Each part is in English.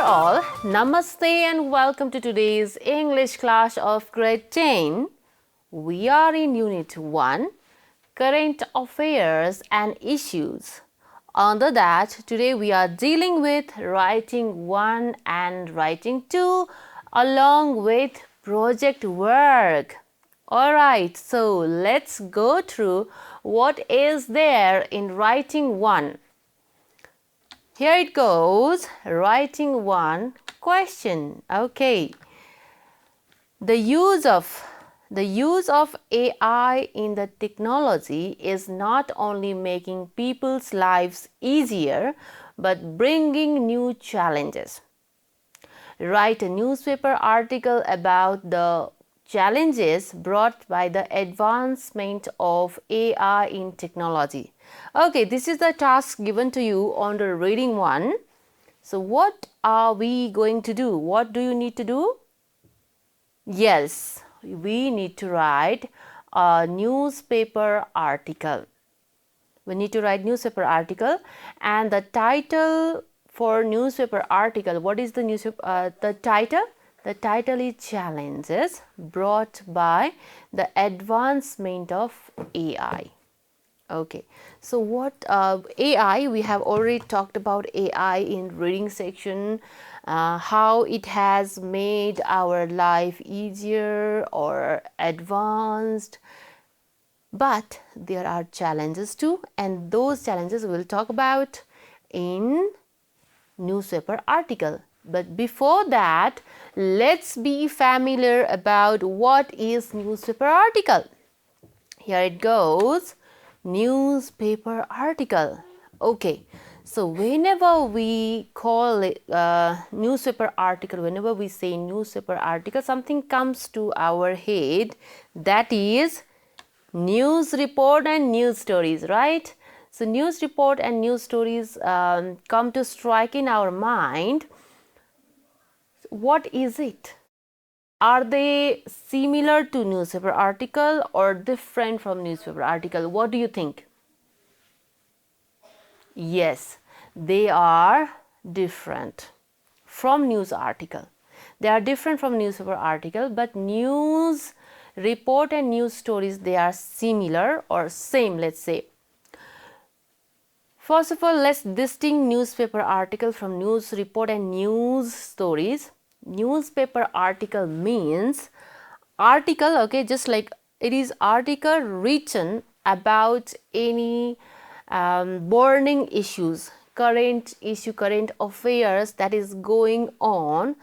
all, Namaste and welcome to today's English class of grade 10. We are in Unit 1, Current Affairs and Issues. Under that, today we are dealing with Writing 1 and Writing 2 along with project work. Alright, so let's go through what is there in Writing 1. Here it goes, Writing 1 question. Okay. The use of AI in the technology is not only making people's lives easier but bringing new challenges. Write a newspaper article about the challenges brought by the advancement of AI in technology. Okay, this is the task given to you under reading 1. So what are we going to do? What do you need to do? Yes, we need to write a newspaper article. We need to write newspaper article, and the title for newspaper article, what is the newspaper the title? The title is Challenges Brought by the Advancement of AI. Okay, so what AI, we have already talked about AI in reading section, how it has made our life easier or advanced. But there are challenges too, and those challenges we will talk about in newspaper article. But before that, let's be familiar about what is newspaper article. Here it goes, newspaper article. Okay, so whenever we call it newspaper article, whenever we say newspaper article, something comes to our head, that is news report and news stories, right? So news report and news stories come to strike in our mind. What is it? Are they similar to newspaper article or different from newspaper article? What do you think? Yes, they are different from news article. They are different from newspaper article, but news report and news stories, they are similar or same, let's say. First of all, let's distinguish newspaper article from news report and news stories. Newspaper article means article, okay, just like it is article written about any burning issues, current issue, current affairs that is going on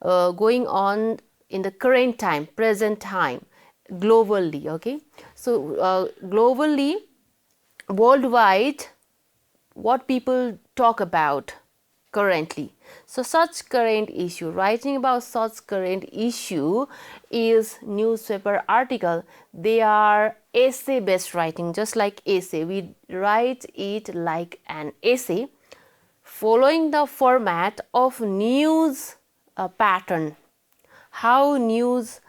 in the current time, present time, globally. Okay, so globally, worldwide, what people talk about currently. So such current issue, writing about such current issue is newspaper article. They are essay based writing, just like essay. We write it like an essay following the format of news pattern. How news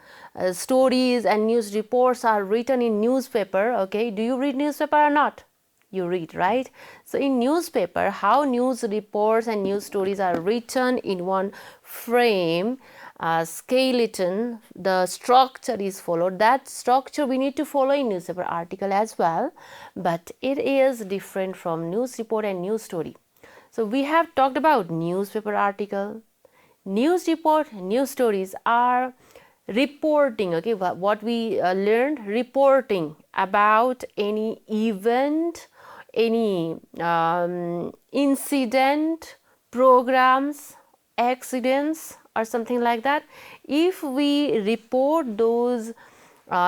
stories and news reports are written in newspaper. Okay, do you read newspaper or not? You read, right? So in newspaper, how news reports and news stories are written in one frame, skeleton, the structure is followed. That structure we need to follow in newspaper article as well, but it is different from news report and news story. So we have talked about newspaper article. News report, news stories are reporting, okay, what we learned, reporting about any event, any incident, programs, accidents or something like that. If we report those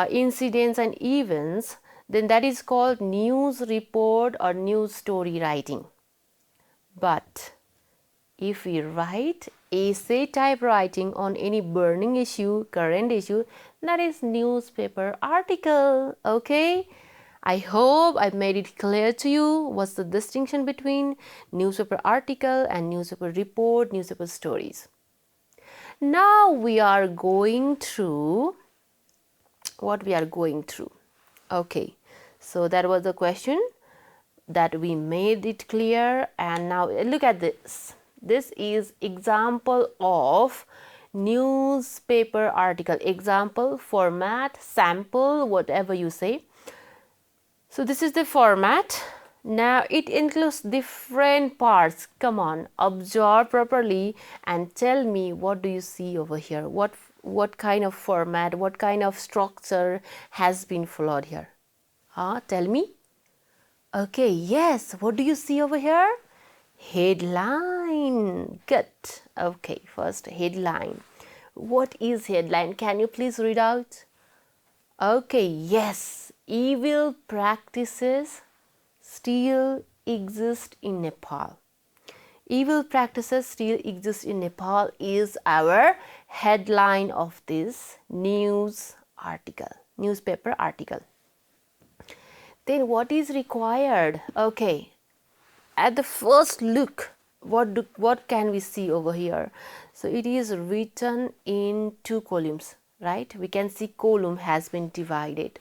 incidents and events, then that is called news report or news story writing. But if we write essay type writing on any burning issue, current issue, that is newspaper article. Okay, I hope I've made it clear to you what's the distinction between newspaper article and newspaper report, newspaper stories. Now we are going through what we are going through. Okay, so that was the question that we made it clear, and now look at this. This is example of newspaper article, example, format, sample, whatever you say. So this is the format. Now it includes different parts. Come on, observe properly and tell me, what do you see over here? What kind of format, what kind of structure has been followed here? Tell me. Okay, yes, what do you see over here? Headline. Good. Okay, first headline. What is headline? Can you please read out? Okay, yes, evil practices still exist in Nepal. Evil practices still exist in Nepal is our headline of this newspaper article. Then what is required? Okay, at the first look, what can we see over here? So it is written in 2 columns, right? We can see column has been divided.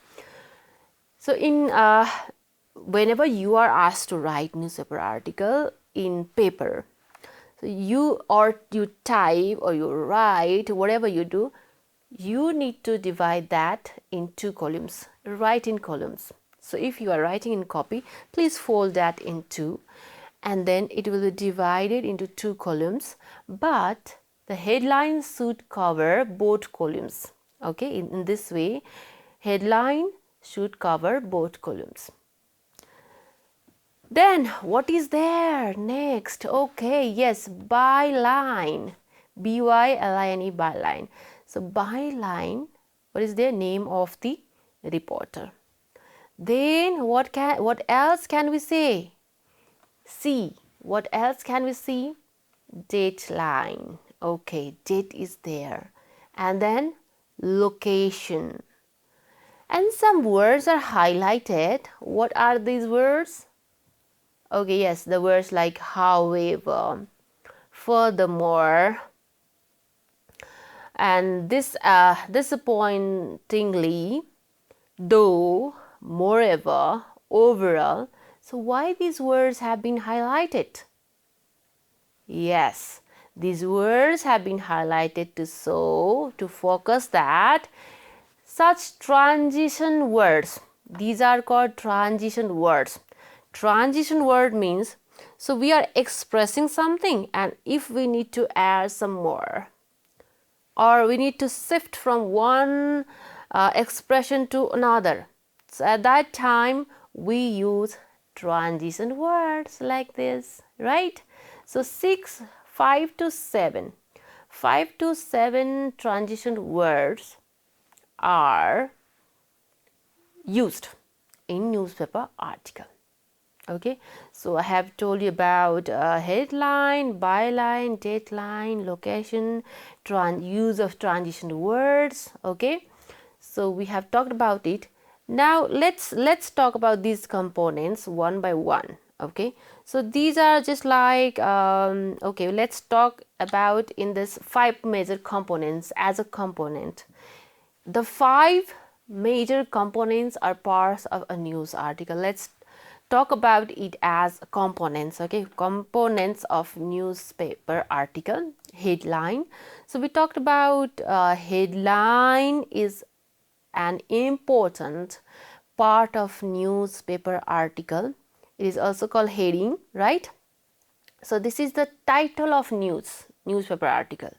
So in whenever you are asked to write newspaper article in paper, so you type or you write, whatever you do, you need to divide that in 2 columns, write in columns. So if you are writing in copy, please fold that in 2, and then it will be divided into 2 columns, but the headline should cover both columns. Okay, in this way, headline should cover both columns. Then what is there next? Okay, yes, byline, byline, byline. So byline, what is the name of the reporter? Then what else can we say? See, what else can we see? Dateline. Okay, date is there. And then location. And some words are highlighted. What are these words? Okay, yes, the words like however, furthermore, and disappointingly, though, moreover, overall. So why these words have been highlighted? Yes, these words have been highlighted to focus that such transition words, these are called transition words. Transition word means, so we are expressing something, and if we need to add some more, or we need to shift from one expression to another, so at that time we use transition words like this, right? So 5 to 7 transition words are used in newspaper article. Okay, so I have told you about headline, byline, dateline, location, use of transition words. Okay, so we have talked about it. Now let's talk about these components one by one. Okay, so these are just like okay, let's talk about in this 5 major components as a component. The 5 major components are parts of a news article. Let's talk about it as components. Okay, components of newspaper article. Headline. So we talked about headline is an important part of newspaper article. It is also called heading, right? So this is the title of newspaper article.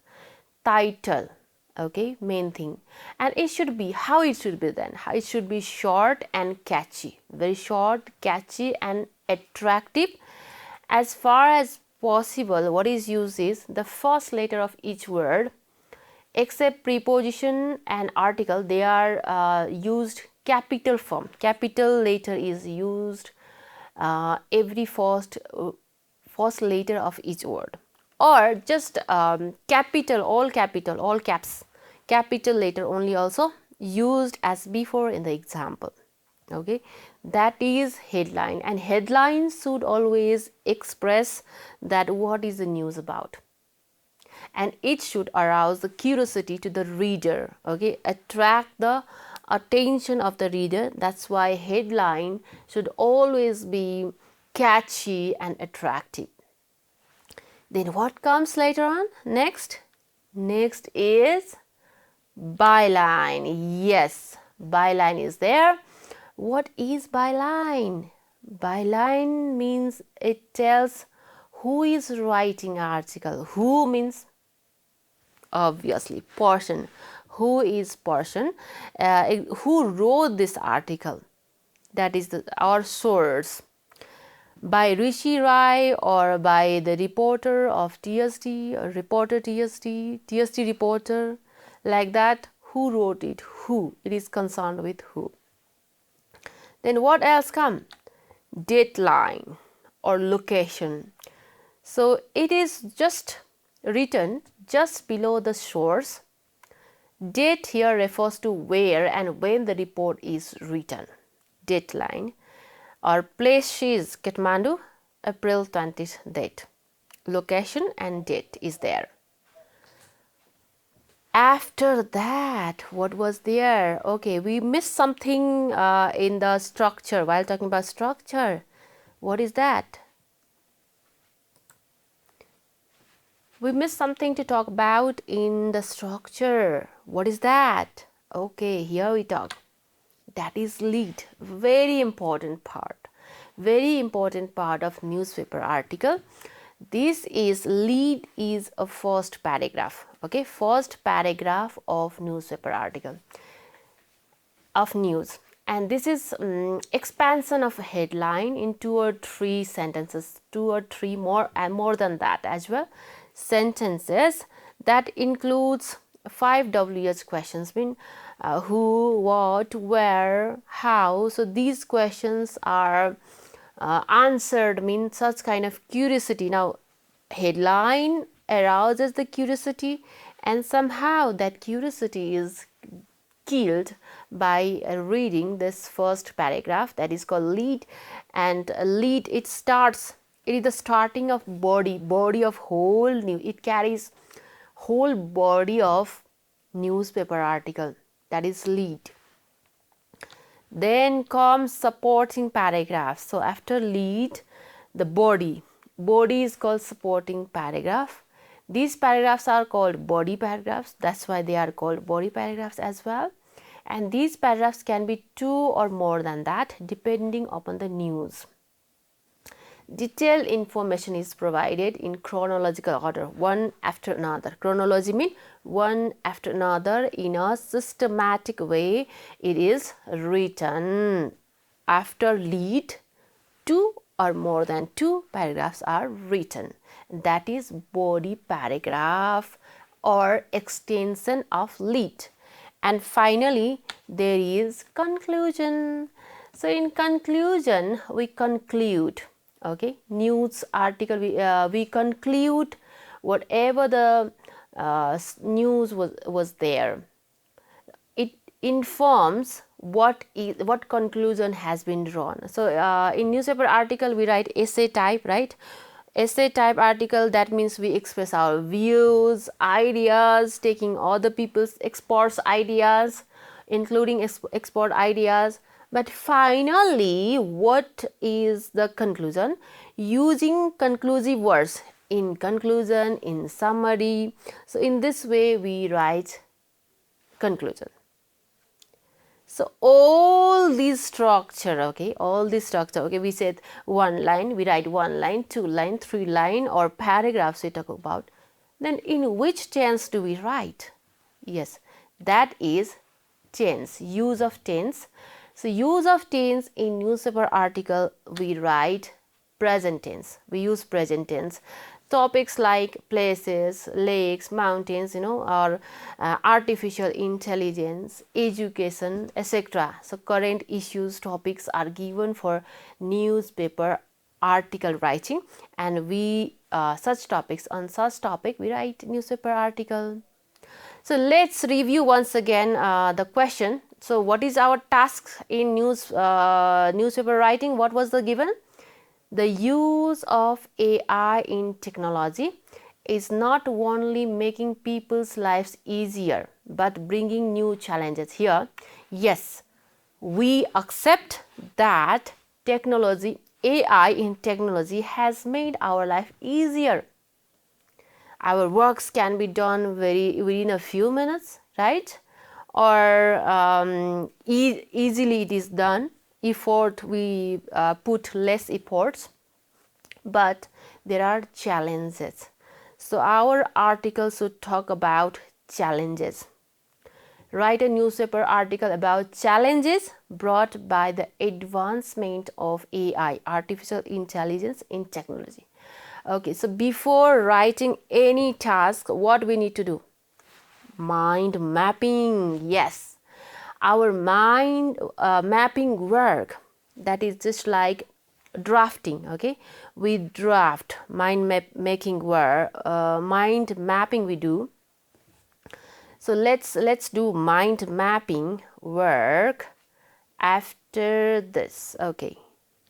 Title. Okay, main thing. And it should be, how it should be then? It should be short and catchy. Very short, catchy and attractive. As far as possible, what is used is the first letter of each word. Except preposition and article, they are used capital form. Capital letter is used every first letter of each word. Or just capital, all caps, capital letter only also used as before in the example. Okay, that is headline, and headlines should always express that what is the news about, and it should arouse the curiosity to the reader. Okay, attract the attention of the reader. That's why headline should always be catchy and attractive. Then what comes later on? Next is byline. Yes, byline is there. What is byline? Byline means it tells who is writing article. Who means obviously person. Who is person? Who wrote this article? That is our source. By Rishi Rai or by the reporter of TST or reporter TST reporter, like that. Who wrote it? Who? It is concerned with who. Then what else come? Dateline or location. So it is just written just below the source. Date here refers to where and when the report is written. Dateline. Or place is Kathmandu, April 20th date. Location and date is there. After that, what was there? Okay, we missed something in the structure while talking about structure. What is that? We missed something to talk about in the structure. What is that? Okay, here we talk. That is lead. Very important part. Very important part of newspaper article. This is lead is a first paragraph. Okay, first paragraph of newspaper article of news. And this is expansion of a headline in 2 or 3 sentences, 2 or 3 more and more than that as well. Sentences that includes 5 WH questions, mean who, what, where, how. So these questions are answered, mean such kind of curiosity. Now headline arouses the curiosity and somehow that curiosity is killed by reading this first paragraph, that is called lead. And lead, it starts, it is the starting of body of whole news. It carries whole body of newspaper article, that is lead. Then comes supporting paragraphs. So after lead, the body is called supporting paragraph. These paragraphs are called body paragraphs, that's why they are called body paragraphs as well. And these paragraphs can be 2 or more than that depending upon the news. Detailed information is provided in chronological order, one after another. Chronology means one after another in a systematic way. It is written. After lead, 2 or more than 2 paragraphs are written. That is body paragraph or extension of lead. And finally, there is conclusion. So in conclusion, we conclude. Okay, news article, we conclude whatever the news was there. It informs what conclusion has been drawn. So in newspaper article we write essay type, right? Essay type article, that means we express our views, ideas, taking other people's experts' ideas, including expert ideas. But finally, what is the conclusion? Using conclusive words in conclusion, in summary. So in this way we write conclusion. So all this structure, okay, we said one line, we write 1 line, 2 line, 3 line or paragraphs we talk about. Then in which tense do we write? Yes, that is tense, use of tense. So use of tense in newspaper article, we write present tense. We use present tense. Topics like places, lakes, mountains, or artificial intelligence, education, etc. So current issues, topics are given for newspaper article writing, and we on such topic we write newspaper article. So let's review once again the question. So what is our task in newspaper writing? What was the given? The use of AI in technology is not only making people's lives easier but bringing new challenges. Here, yes, we accept that technology, AI in technology has made our life easier. Our works can be done within a few minutes, right? Or easily it is done. Effort, we put less efforts, but there are challenges. So our article should talk about challenges. Write a newspaper article about challenges brought by the advancement of AI, artificial intelligence in technology. Okay, so before writing any task, what we need to do? Mind mapping. Yes, our mind mapping work, that is just like drafting. Okay, we draft, making work, mind mapping we do. So let's do mind mapping work after this. Okay,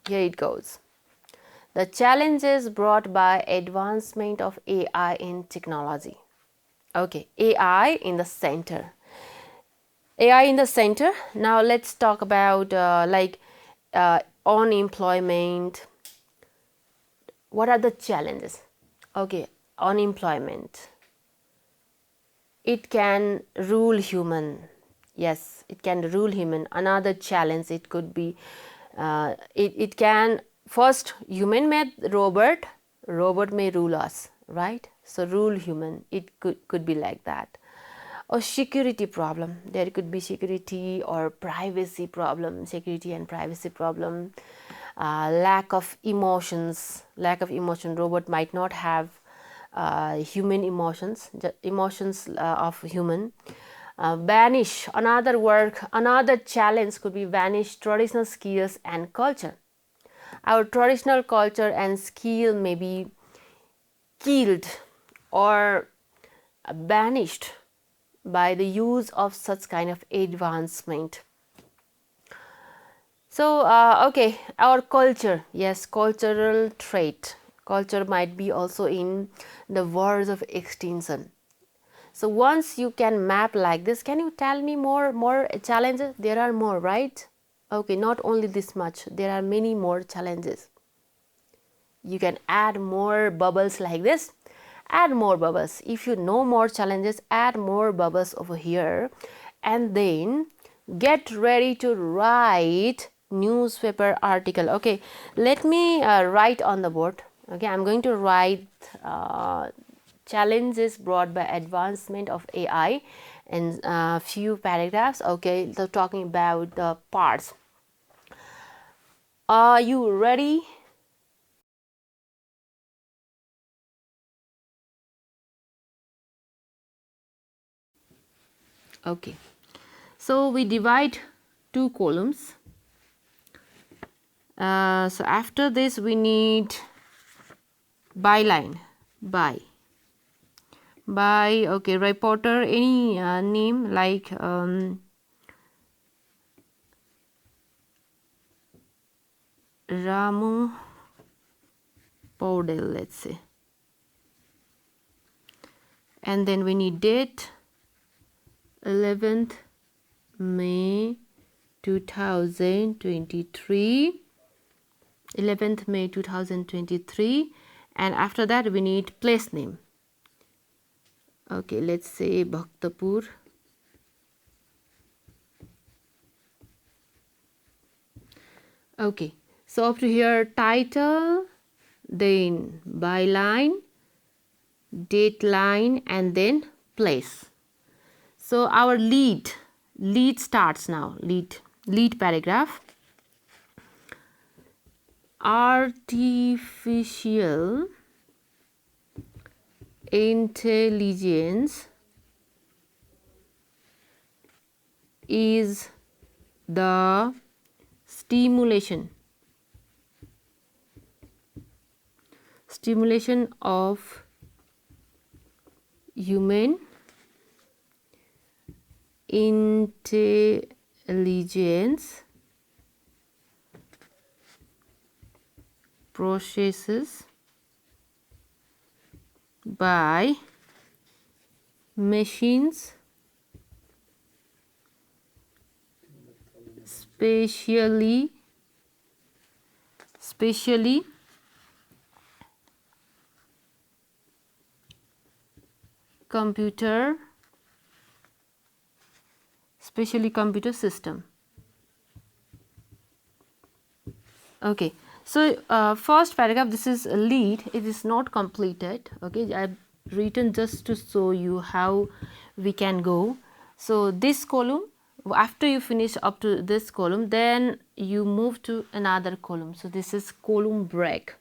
here it goes. The challenges brought by advancement of AI in technology. Okay, AI in the center. AI in the center. Now let's talk about unemployment. What are the challenges? Okay, unemployment. It can rule human. Yes, it can rule human. Another challenge, it could be, it can, first human made robot, robot may rule us, right? So rule human, it could be like that. Or security problem, there could be security or privacy problem, security and privacy problem. Lack of emotions, robot might not have human emotions, of human. Vanish, another challenge could be vanish traditional skills and culture. Our traditional culture and skill may be killed or banished by the use of such kind of advancement. So okay, our culture, yes, cultural trait, culture might be also in the verge of extinction. So once you can map like this, can you tell me more challenges? There are more, right? Okay, not only this much, there are many more challenges. You can add more bubbles like this. Add more bubbles. If you know more challenges, add more bubbles over here, and then get ready to write newspaper article. Okay, let me write on the board. Okay, I'm going to write challenges brought by advancement of AI in a few paragraphs. Okay, so talking about the parts. Are you ready? Okay, so we divide two columns. So after this we need byline, by, okay, reporter, any name like Ramu Paudel, let's say. And then we need date, 11th May 2023, 11th May 2023, and after that we need place name. Okay, let's say Bhaktapur. Okay, so up to here title, then byline, date line, and then place. So our lead starts now, lead paragraph. Artificial intelligence is the stimulation of human intelligence processes by machines specially computer system. Okay, so first paragraph, this is a lead, it is not completed. Okay, I've written just to show you how we can go. So this column, after you finish up to this column, then you move to another column. So this is column break,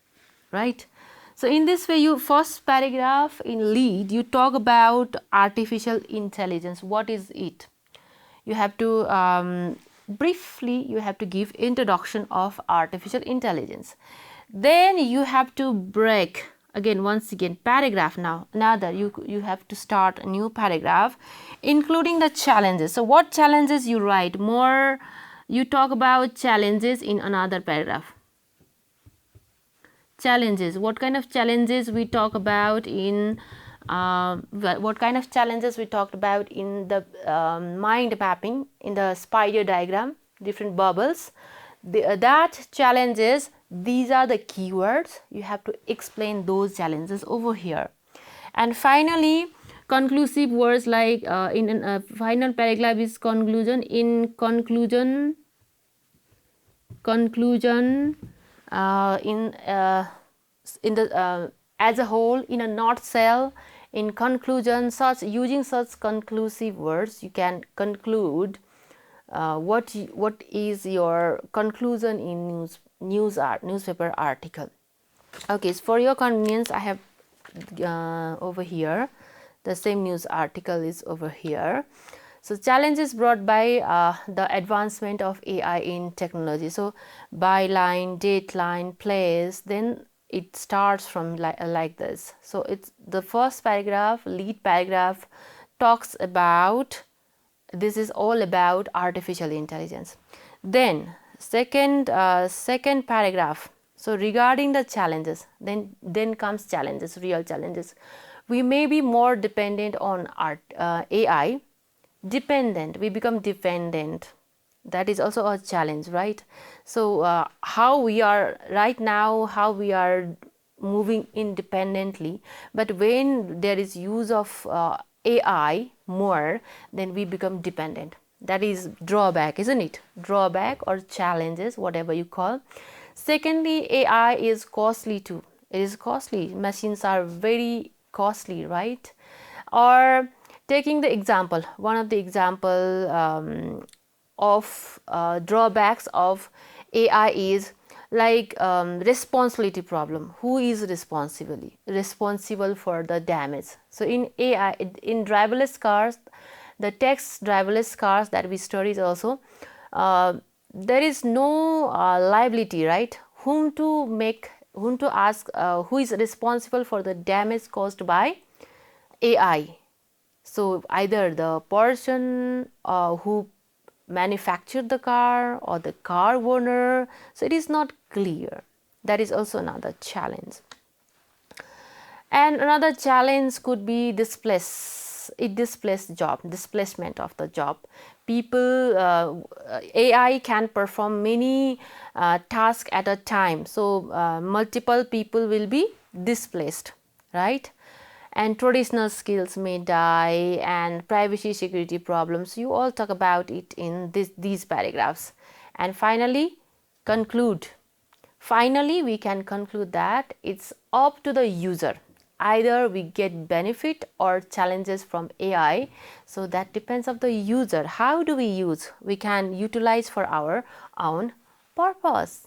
right? So in this way, you first paragraph in lead, you talk about artificial intelligence. What is it? You have to briefly you have to give introduction of artificial intelligence. Then you have to break again, once again, paragraph. Now another, you have to start a new paragraph including the challenges. So what challenges you write? More, you talk about challenges in another paragraph. Challenges, what kind of challenges we talk about in what kind of challenges we talked about in the mind mapping, in the spider diagram, different bubbles. That challenges, these are the keywords. You have to explain those challenges over here. And finally, conclusive words like in a final paragraph is conclusion. In conclusion, in the as a whole, in a nutshell, in conclusion, such using such conclusive words, you can conclude what is your conclusion in newspaper article. Okay, so for your convenience, I have over here the same news article is over here. So challenges brought by the advancement of AI in technology. So byline, dateline, place, then it starts from like this. So it's the first paragraph, lead paragraph, talks about, this is all about artificial intelligence. Then second paragraph, so regarding the challenges, then comes challenges, real challenges. We may be more dependent on AI. Dependent, we become dependent. That is also a challenge, right? So how we are right now, how we are moving independently, but when there is use of AI more, then we become dependent. That is drawback, isn't it? Drawback or challenges, whatever you call. Secondly, AI is costly too. It is costly. Machines are very costly, right? Or taking the example, one of the example of drawbacks of AI is like responsibility problem. Who is responsible for the damage? So in AI, in driverless cars, the text driverless cars that we studied also, there is no liability, right? Whom to ask, who is responsible for the damage caused by AI? So either the person who manufactured the car or the car owner. So it is not clear. That is also another challenge. And another challenge could be displacement of the job. People, AI can perform many tasks at a time. So multiple people will be displaced, right? And traditional skills may die, and privacy security problems. You all talk about it in these paragraphs. And finally, conclude. Finally, we can conclude that it's up to the user. Either we get benefit or challenges from AI. So that depends on the user. How do we use? We can utilize for our own purpose.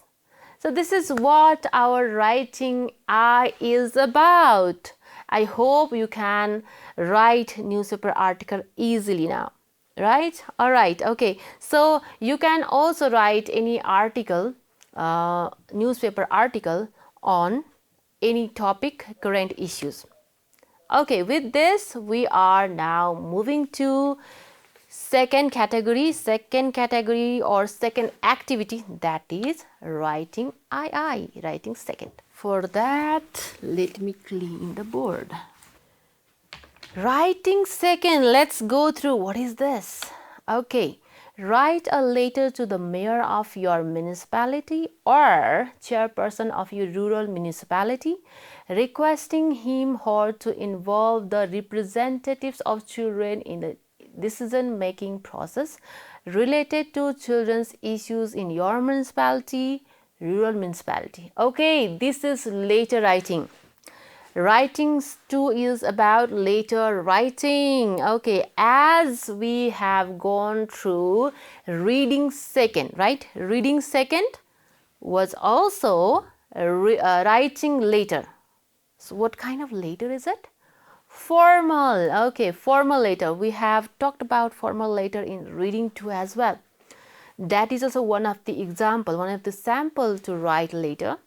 So this is what our writing eye is about. I hope you can write newspaper article easily now, right? All right, okay. So you can also write any article, newspaper article on any topic, current issues. Okay, with this, we are now moving to second category or second activity, that is writing II, writing second. For that, let me clean the board. Writing second, let's go through what is this. Okay, Write a letter to the mayor of your municipality or chairperson of your rural municipality, requesting him or to involve the representatives of children in the decision-making process related to children's issues in your municipality, rural municipality. Okay, this is letter writing. Writings 2 is about letter writing. Okay, as we have gone through reading second, right? Reading second was also writing letter. So what kind of letter is it? Formal. Okay, formal letter. We have talked about formal letter in reading 2 as well. That is also one of the example, one of the sample to write letter.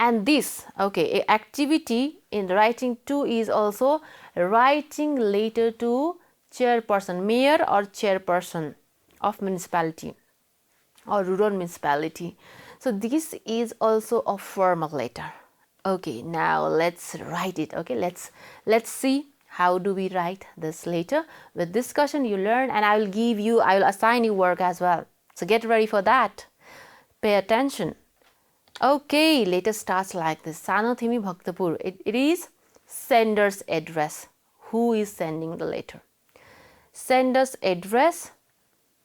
And this, okay, activity in writing 2 is also writing letter to chairperson, mayor or chairperson of municipality or rural municipality. So this is also a formal letter. Okay, now let's write it. Okay, let's see how do we write this letter. With discussion you learn, and I will assign you work as well. So get ready for that. Pay attention. Okay, letter starts like this. Sanothimi Bhaktapur. It is sender's address. Who is sending the letter? Sender's address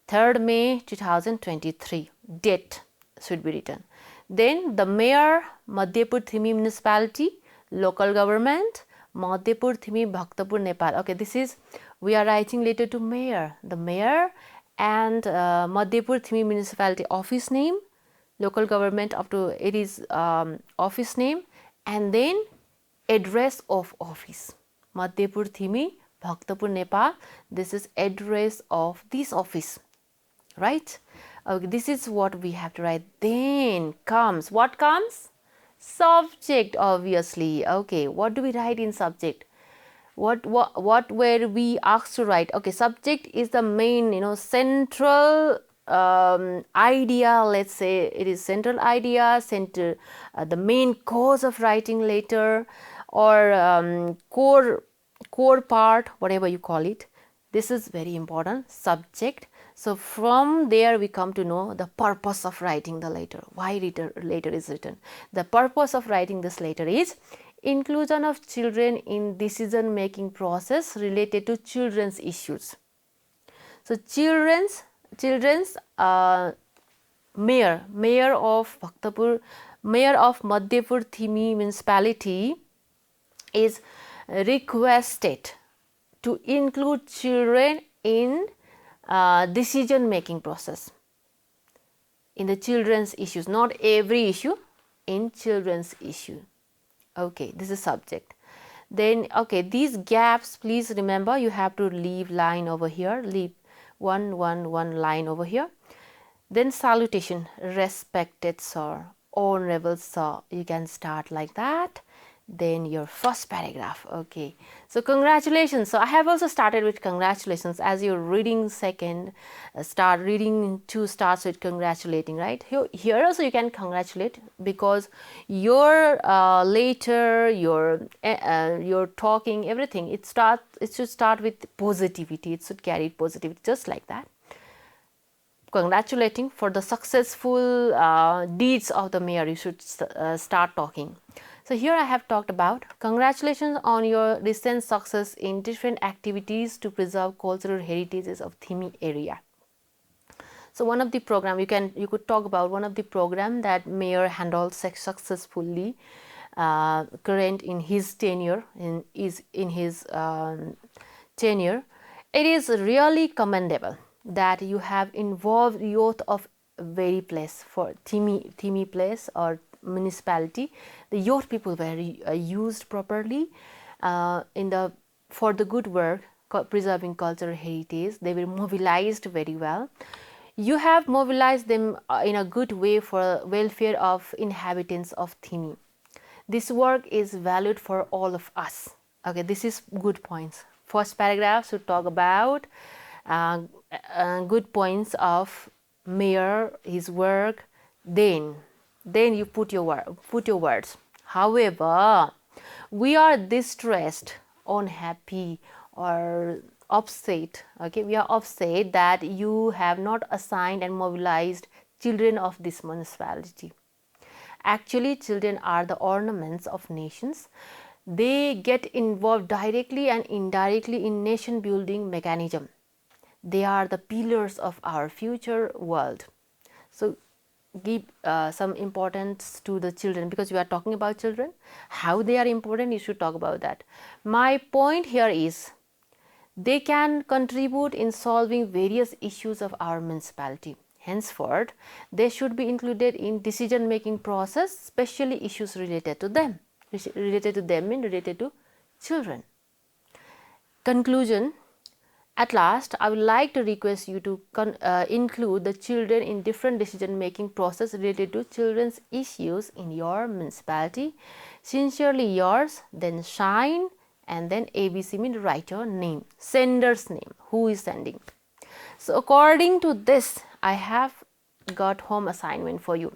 3rd May 2023. Date should be written. Then the mayor, Madhyapur Thimi municipality, local government, Madhyapur Thimi Bhaktapur, Nepal. Okay, this is, we are writing letter to mayor. The mayor and Madhyapur Thimi municipality office name, local government up to it is office name, and then address of office. Madhyapur Thimi, Bhaktapur, Nepal. This is address of this office, right? Okay, this is what we have to write. Then comes, what comes? Subject, obviously. Okay, what do we write in subject? What were we asked to write? Okay, subject is the main, central idea. Let's say it is central idea, the main cause of writing letter, or core part, whatever you call it. This is very important, subject. So from there we come to know the purpose of writing the letter. Why letter is written? The purpose of writing this letter is inclusion of children in decision making process related to children's issues. So children's mayor of Bhaktapur, mayor of Madhyapur Thimi municipality is requested to include children in decision making process, in the children's issues, not every issue, in children's issue. Okay, this is subject. Then okay, these gaps, please remember you have to leave line over here, leave one line over here. Then salutation, respected sir, honorable sir, you can start like that. Then your first paragraph. Okay, so congratulations. So I have also started with congratulations. As you're reading second, start reading 2 starts with congratulating, right? Here also you can congratulate, because your later, your talking, everything, it should start with positivity. It should carry positivity, just like that. Congratulating for the successful deeds of the mayor, you should start talking. So here I have talked about congratulations on your recent success in different activities to preserve cultural heritages of Thimi area. So one of the program you could talk about one of the program that mayor handled successfully current in his tenure, tenure. It is really commendable that you have involved youth of very place for Thimi place or municipality. The youth people were used properly for the good work preserving cultural heritage. They were mobilized very well. You have mobilized them in a good way for welfare of inhabitants of Thimi. This work is valued for all of us. Okay, this is good points. First paragraph should talk about good points of mayor, his work. Then you put your words. However, we are distressed, unhappy, or upset, okay, we are upset that you have not assigned and mobilized children of this municipality. Actually, children are the ornaments of nations. They get involved directly and indirectly in nation building mechanism. They are the pillars of our future world. So give some importance to the children, because we are talking about children, how they are important, you should talk about that. My point here is they can contribute in solving various issues of our municipality. Henceforth, they should be included in decision making process, especially issues related to them. Related to them means related to children. Conclusion. At last, I would like to request you to include the children in different decision making process related to children's issues in your municipality. Sincerely yours, then shine, and then ABC means write your name, sender's name, who is sending. So according to this, I have got home assignment for you.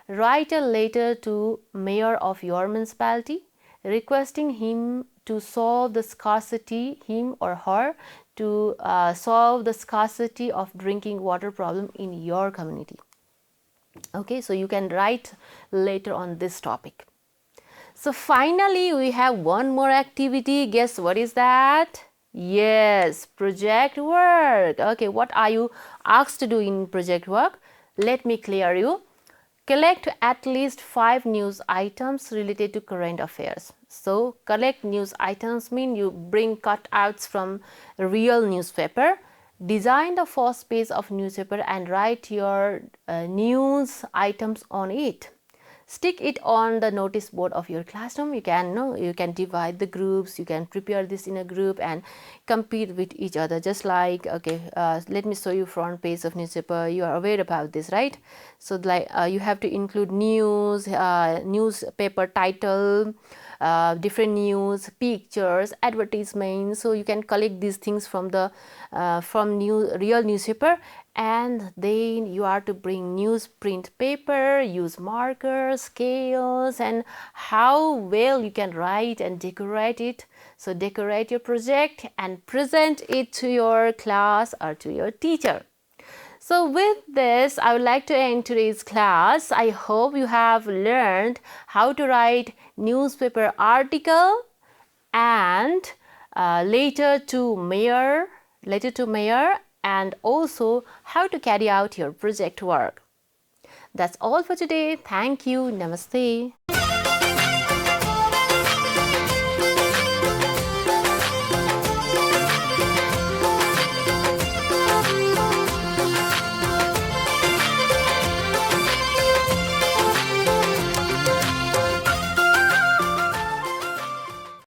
Write a letter to mayor of your municipality requesting him to solve the scarcity, him or her, to solve the scarcity of drinking water problem in your community. Okay, so you can write later on this topic. So finally, we have one more activity. Guess what is that? Yes, project work. Okay, what are you asked to do in project work? Let me clear you. Collect at least 5 news items related to current affairs. So collect news items mean you bring cutouts from real newspaper, design the first page of newspaper and write your news items on it. Stick it on the notice board of your classroom. You can divide the groups, you can prepare this in a group and compete with each other, just like, okay, let me show you front page of newspaper. You are aware about this, right? So like you have to include news, newspaper title, different news, pictures, advertisements. So you can collect these things from the real newspaper, and then you are to bring newsprint paper, use markers, scales, and how well you can write and decorate it. So decorate your project and present it to your class or to your teacher. So with this, I would like to end today's class. I hope you have learned how to write newspaper article and letter to mayor, and also how to carry out your project work. That's all for today. Thank you. Namaste.